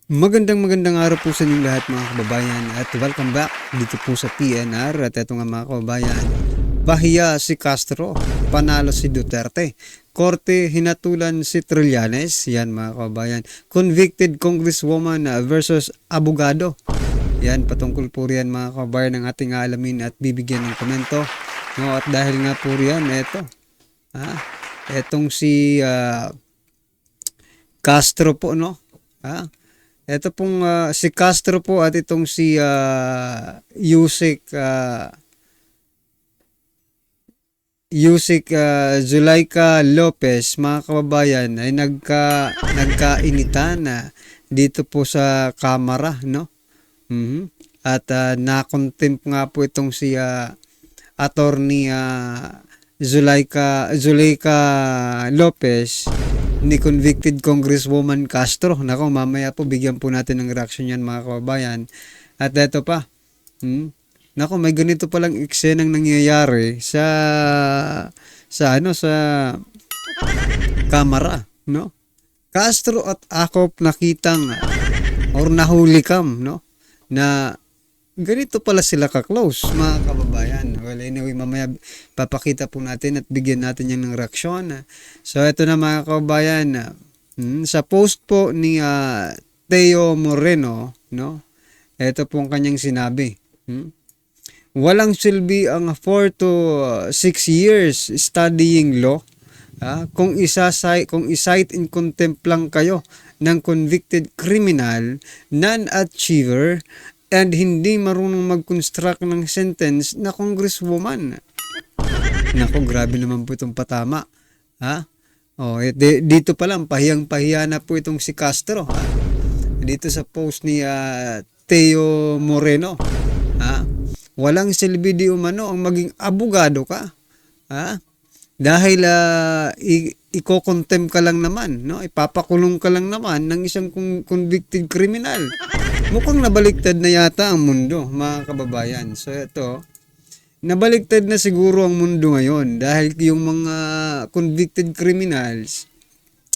Magandang araw po sa inyong lahat mga kababayan at welcome back dito po sa PNR. At ito nga mga kababayan, pahiya si Castro, panalo si Duterte, korte hinatulan si Trillanes. Yan mga kababayan, convicted congresswoman versus abogado. Yan, patungkol po riyan mga kababayan ang ating alamin at bibigyan ng komento. No, at dahil nga po riyan, etong si Castro po, no? Ito pong si Castro po at itong si Yusek Zulaika Lopez, mga kababayan, ay nagkainitan dito po sa Kamara, no? At na-contempt nga po itong si attorney Zulaika Lopez ni convicted Congresswoman Castro. Nako, mamaya po bigyan po natin ng reaction yan mga kababayan. At ito pa, nako, may ganito palang eksenang nangyayari sa Kamara, no? Castro at Acop nakitang or nahulikam, no? Na ganito pala sila ka-close mga kababayan. Well, anyway, mamaya papakita po natin at bigyan natin yan ng reaksyon. So, ito na mga kababayan. Sa post po ni Teo Moreno, no? Ito po ang kanyang sinabi. Walang silbi ang 4 to 6 years studying law. Kung i-cite in contempt lang kayo ng convicted criminal, non-achiever, and hindi marunong mag-construct ng sentence na congresswoman. Nako, grabe naman po itong patama. Dito pa lang, pahiyang-pahiya na po itong si Castro. Dito sa post ni Teo Moreno. Walang silbi di umano ang maging abogado ka. Dahil iko-contempt ka lang naman, no? Ipapakulong ka lang naman ng isang convicted criminal. Mukhang nabaliktad na yata ang mundo, mga kababayan. So ito, nabaliktad na siguro ang mundo ngayon dahil yung mga convicted criminals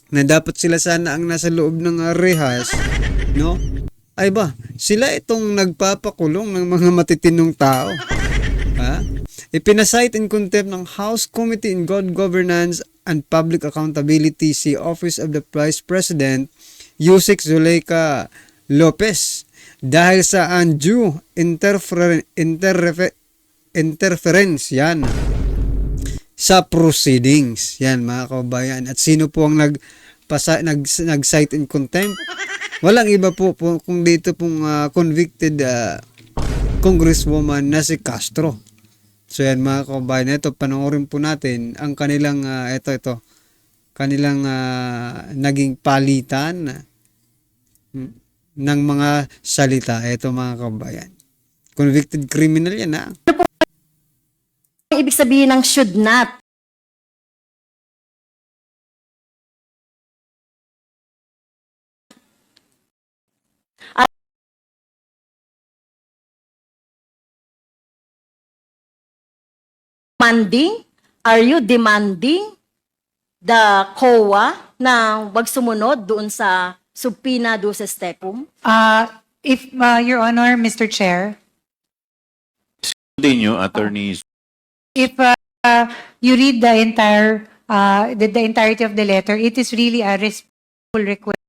na dapat sila sana ang nasa loob ng rehas, no? Ay ba, sila itong nagpapakulong ng mga matitinong tao. Ipinasight in contempt ng House Committee on Good Governance and Public Accountability si Office of the Vice President Yusek Zulaika Lopez dahil sa undue interference yan sa proceedings. Yan mga kababayan. At sino po ang nag-cite in contempt? Walang iba po kung dito pong convicted congresswoman na si Castro. So yan mga kababayan, ito panoorin po natin ang kanilang kanilang naging palitan ng mga salita. Ito mga kababayan, convicted criminal yan Ano po ibig sabihin ng should not? Are you demanding the COA na wag sumunod doon sa subpoena do sa stepum? If Your Honor, Mr. Chair, Continue, attorneys. if you read the entirety of the letter, it is really a respectful request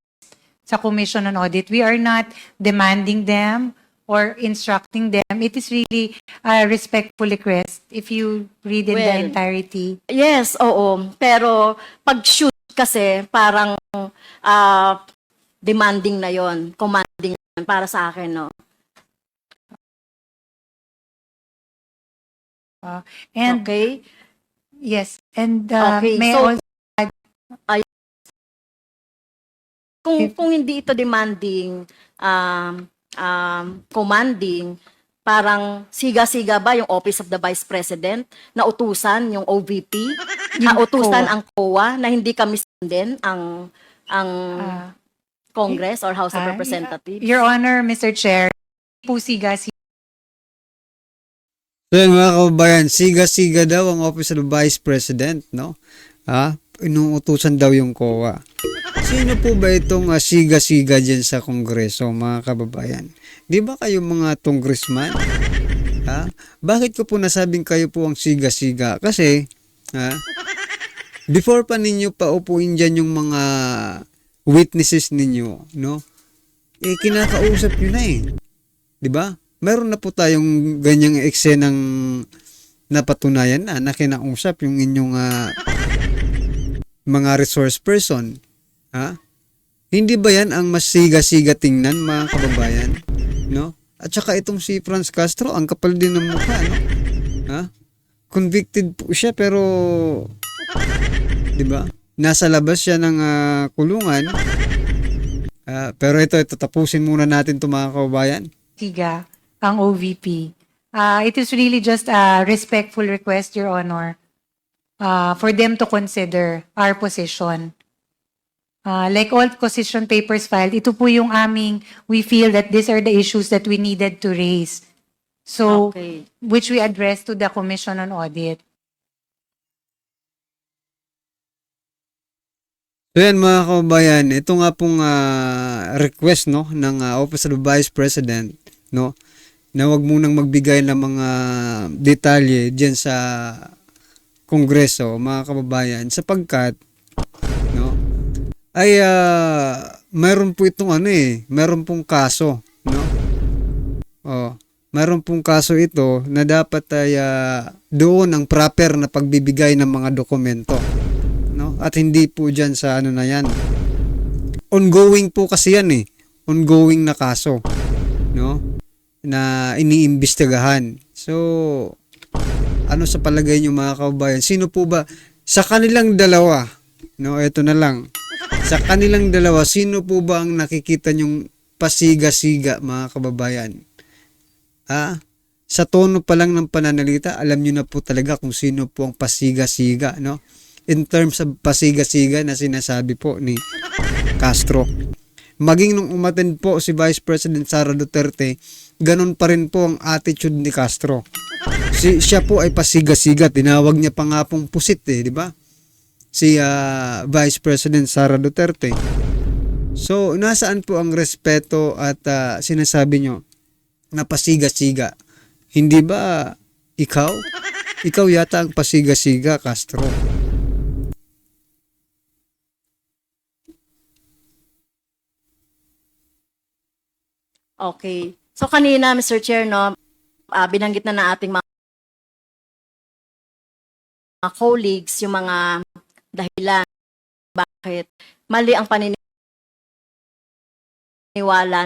sa Commission on Audit. We are not demanding them or instructing them. It is really a respectful request if you read in the Well, entirety. Yes, oo. Pero pag should kasi parang demanding na yon, commanding na yun para sa akin, no? And Okay? yes, and Okay, may so- also Kung hindi ito demanding, commanding, parang siga-siga ba yung Office of the Vice President na utusan yung OVP, utusan COA. ang COA na hindi kami sundin ang Congress or House of Ah, Representatives? Your Honor, Mr. Chair, po siga So yan mga kababayan, siga-siga daw ang Office of the Vice President, no? Inuutusan daw yung COA. Sino po ba itong siga-siga dyan sa Kongreso, mga kababayan? Di ba kayo mga congressman? Ha? Bakit ko po nasabing kayo po ang siga-siga? Kasi, ha? Before pa ninyo paupuin dyan yung mga witnesses ninyo, no? Eh, kinakausap nyo na eh. Di ba? Meron na po tayong ganyang eksenang napatunayan na kinausap yung inyong mga resource person. Ha? Hindi ba yan ang mas siga-siga tingnan, mga kababayan? No? At saka itong si Franz Castro, ang kapal din ng mukha, no? Ha? Convicted po siya pero 'di ba? Nasa labas siya ng kulungan. Pero ito tapusin muna natin 'to, mga kababayan. Siga, ang OVP. It is really just a respectful request, Your Honor, for them to consider our position. Like all position papers filed, ito po yung we feel that these are the issues that we needed to raise. So, Okay. which we addressed to the Commission on Audit. So yan, mga kababayan, ito nga pong request, no, ng Office of the Vice President, no, na wag munang magbigay ng mga detalye diyan sa Kongreso, mga kababayan, sapagkat no, ay mayroon po itong mayroon pong kaso, no? Mayroon pong kaso ito na dapat ay doon ang proper na pagbibigay ng mga dokumento, no? At hindi po diyan sa na yan. Ongoing po kasi yan eh. Ongoing na kaso, no? Na iniimbestigahan. So, ano sa palagay niyo, mga kababayan? Sino po ba sa kanilang dalawa? No, ito na lang. Sa kanilang dalawa, sino po ba ang nakikita nyong pasiga-siga, mga kababayan? Sa tono pa lang ng pananalita, alam nyo na po talaga kung sino po ang pasiga-siga, no? In terms of pasiga-siga na sinasabi po ni Castro. Maging nung umattend po si Vice President Sara Duterte, ganun pa rin po ang attitude ni Castro. Siya po ay pasiga-siga, tinawag niya pa nga pong pusit di ba? Si Vice President Sara Duterte. So, nasaan po ang respeto at sinasabi nyo na pasiga-siga? Hindi ba ikaw? Ikaw yata ang pasiga-siga, Castro. Okay. So kanina, Mr. Chair, no, binanggit na ating mga colleagues yung mga dahilan bakit mali ang paniniwala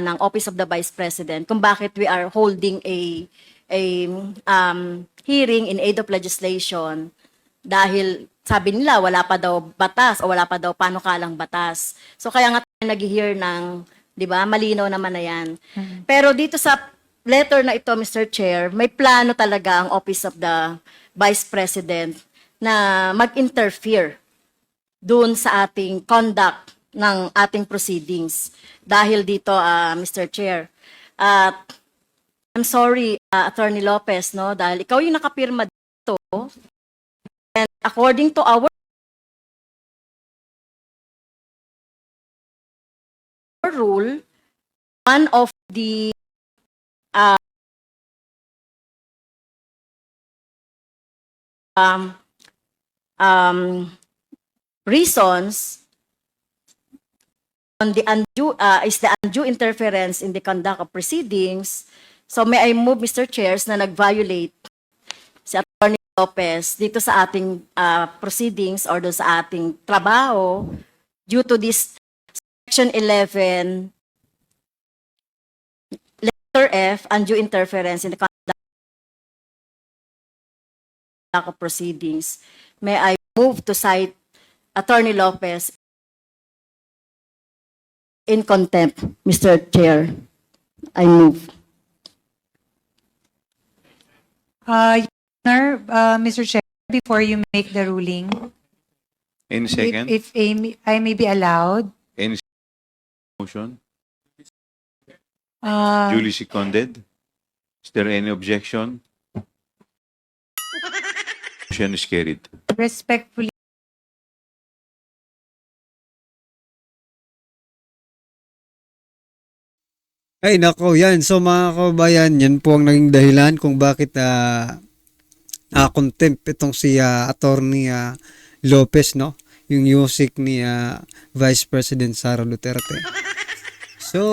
ng Office of the Vice President kung bakit we are holding a hearing in aid of legislation dahil sabi nila wala pa daw batas o wala pa daw panukalang batas. So kaya nga tayo nag-hear ng, 'di ba? Malinaw naman na 'yan. Pero dito sa letter na ito, Mr. Chair, may plano talaga ang Office of the Vice President na mag-interfere doon sa ating conduct ng ating proceedings. Dahil dito, Mr. Chair, I'm sorry, Attorney Lopez, no, dahil ikaw yung nakapirma dito, and according to our rule, one of the reasons on the is the undue interference in the conduct of proceedings. So may I move, Mr. Chairs, na nag-violate si Atty. Lopez dito sa ating proceedings or doon sa ating trabaho due to this Section 11 letter F, undue interference in the conduct of proceedings. May I move to cite Atty. Lopez in contempt, Mr. Chair. I move. Your Honor, Mr. Chair, before you make the ruling, Any second? if I may be allowed, Any motion? uh, Duly seconded? Is there any objection? Motion is carried. respectfully Ay, nako, yan. So, mga kababayan, yan po ang naging dahilan kung bakit contempt itong si Attorney Lopez, no? Yung music ni Vice President Sara Duterte. So,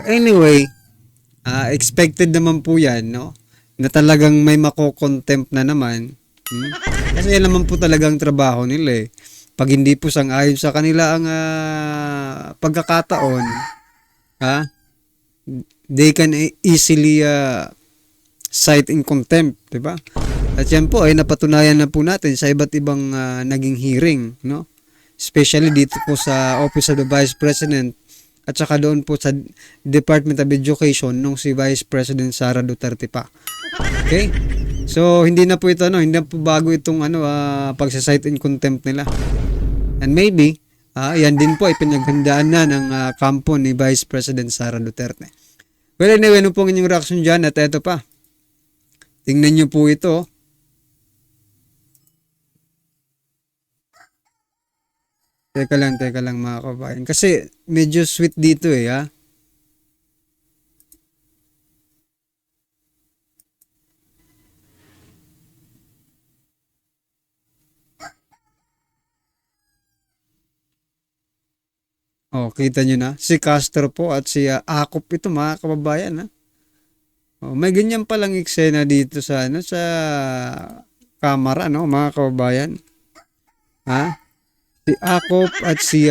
anyway, expected naman po yan, no? Na talagang may mako-contempt na naman. Kasi yan naman po talagang trabaho nila eh. Pag hindi po sang-ayon sa kanila ang pagkakataon, they can easily cite in contempt, di ba? At yan po ay napatunayan na po natin sa iba't ibang naging hearing, no? Especially dito po sa Office of the Vice President at saka doon po sa Department of Education nung si Vice President Sara Duterte pa. Okay? So hindi na po ito hindi na po bago itong pagsa-cite in contempt nila. And maybe yan din po ay pinaghandaan na ng kampo ni Vice President Sara Duterte. Well, anyway, ano pong inyong reaction dyan? At eto pa. Tingnan nyo po ito. Teka lang mga kabayan. Kasi medyo sweet dito eh. Oh, kita nyo na. Si Castro po at si Akop ito mga kababayan. Oh, may ganyan palang eksena dito sa sa kamera, no, mga kababayan. Si Akop at si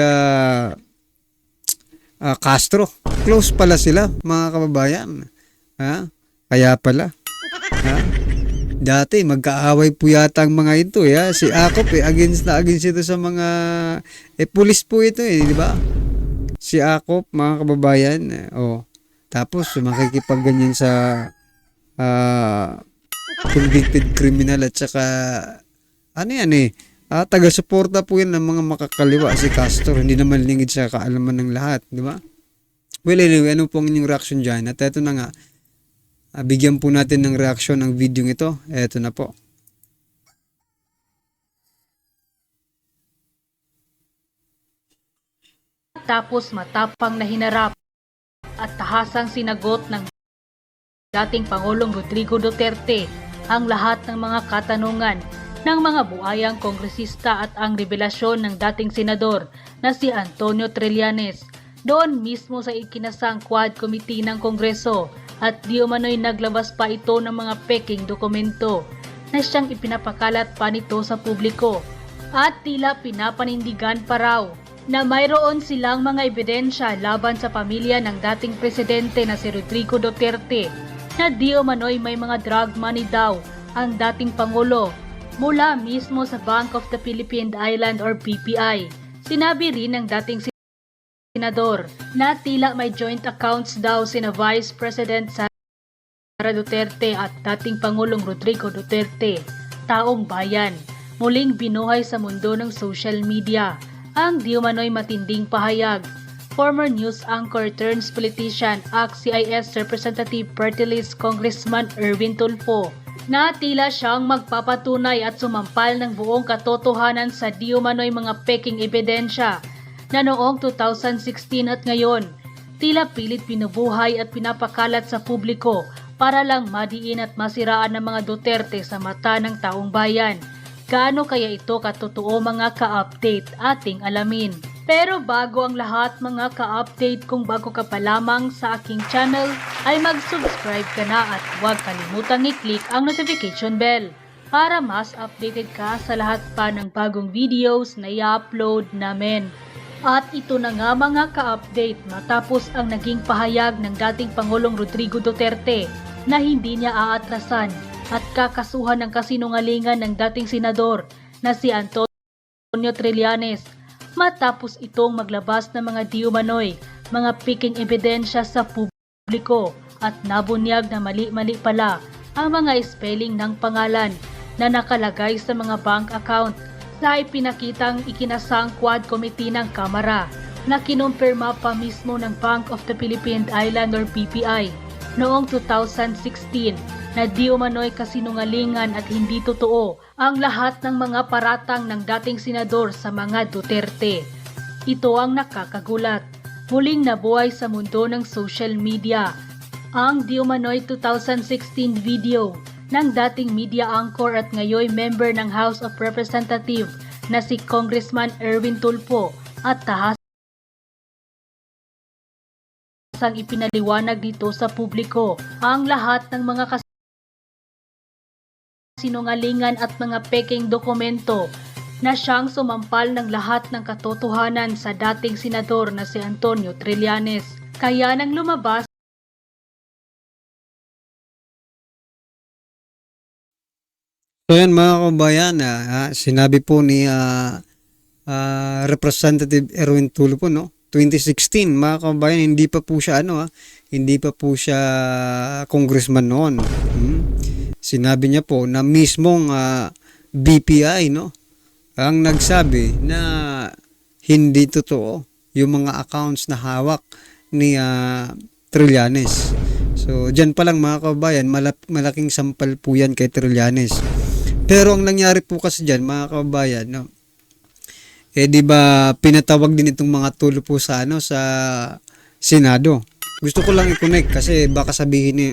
Castro. Close pala sila, mga kababayan. Kaya pala. Dati magkaaway po yata ang mga ito Si Akop against ito sa mga pulis po ito di ba? Si Akop, mga kababayan, tapos makikipagganyan sa convicted criminal at saka taga-suporta po yan ng mga makakaliwa si Castro. Hindi naman lingid sa kaalaman ng lahat, di ba? Well, anyway, ano pong inyong reaction dyan? At eto na nga, bigyan po natin ng reaction ng video ito. Eto na po. Tapos matapang na hinarap at tahasang sinagot ng dating Pangulong Rodrigo Duterte ang lahat ng mga katanungan ng mga buhayang kongresista at ang revelasyon ng dating senador na si Antonio Trillanes doon mismo sa ikinasang Quad Committee ng Kongreso at di umano'y naglabas pa ito ng mga peking dokumento na siyang ipinapakalat pa nito sa publiko at tila pinapanindigan pa raw na mayroon silang mga ebidensya laban sa pamilya ng dating presidente na si Rodrigo Duterte na di umano'y may mga drug money daw ang dating Pangulo mula mismo sa Bank of the Philippine Island or BPI. Sinabi rin ng dating senador na tila may joint accounts daw sina Vice President Sara Duterte at dating Pangulong Rodrigo Duterte. Taong bayan, muling binuhay sa mundo ng social media ang di umano'y matinding pahayag. Former news anchor turns politician ACT-CIS Representative Party List Congressman Erwin Tulfo na tila siyang magpapatunay at sumampal ng buong katotohanan sa di umano'y mga peking ebidensya na noong 2016 at ngayon tila pilit binubuhay at pinapakalat sa publiko para lang madiin at masiraan ng mga Duterte sa mata ng taong bayan. Gaano kaya ito katotoo mga ka-update ating alamin. Pero bago ang lahat mga ka-update, kung bago ka pa lamang sa aking channel ay mag-subscribe ka na at huwag kalimutang i-click ang notification bell para mas updated ka sa lahat pa ng bagong videos na i-upload namin. At ito na nga mga ka-update matapos ang naging pahayag ng dating Pangulong Rodrigo Duterte na hindi niya aatrasan at kakasuhan ng kasinungalingan ng dating senador na si Antonio Trillanes matapos itong maglabas ng mga di umano'y mga peking ebidensya sa publiko at nabunyag na mali-mali pala ang mga spelling ng pangalan na nakalagay sa mga bank account sa ipinakitang ikinasang Quad Committee ng Kamara na kinumpirma pa mismo ng Bank of the Philippine Island or BPI noong 2016 na di umano'y kasinungalingan at hindi totoo ang lahat ng mga paratang ng dating senador sa mga Duterte. Ito ang nakakagulat. muling nabuhay sa mundo ng social media. Ang di umano'y 2016 video ng dating media anchor at ngayoy member ng House of Representatives na si Congressman Erwin Tulfo at tahasang ipinaliwanag dito sa publiko ang lahat ng mga sinungalingan at mga peking dokumento na siyang sumampal ng lahat ng katotohanan sa dating senador na si Antonio Trillanes. Kaya nang lumabas So yan mga kabayan, sinabi po ni Representative Erwin Tulfo, no? 2016, mga kabayan, hindi pa po siya hindi pa po siya congressman noon. Sinabi niya po na mismong BPI, no, ang nagsabi na hindi totoo yung mga accounts na hawak ni Trillanes. So diyan pa lang mga kabayan, malaking sampal po yan kay Trillanes. Pero ang nangyari po kasi diyan mga kabayan, no, di ba pinatawag din itong mga Tulfo sa sa Senado. Gusto ko lang i-connect kasi baka sabihin ni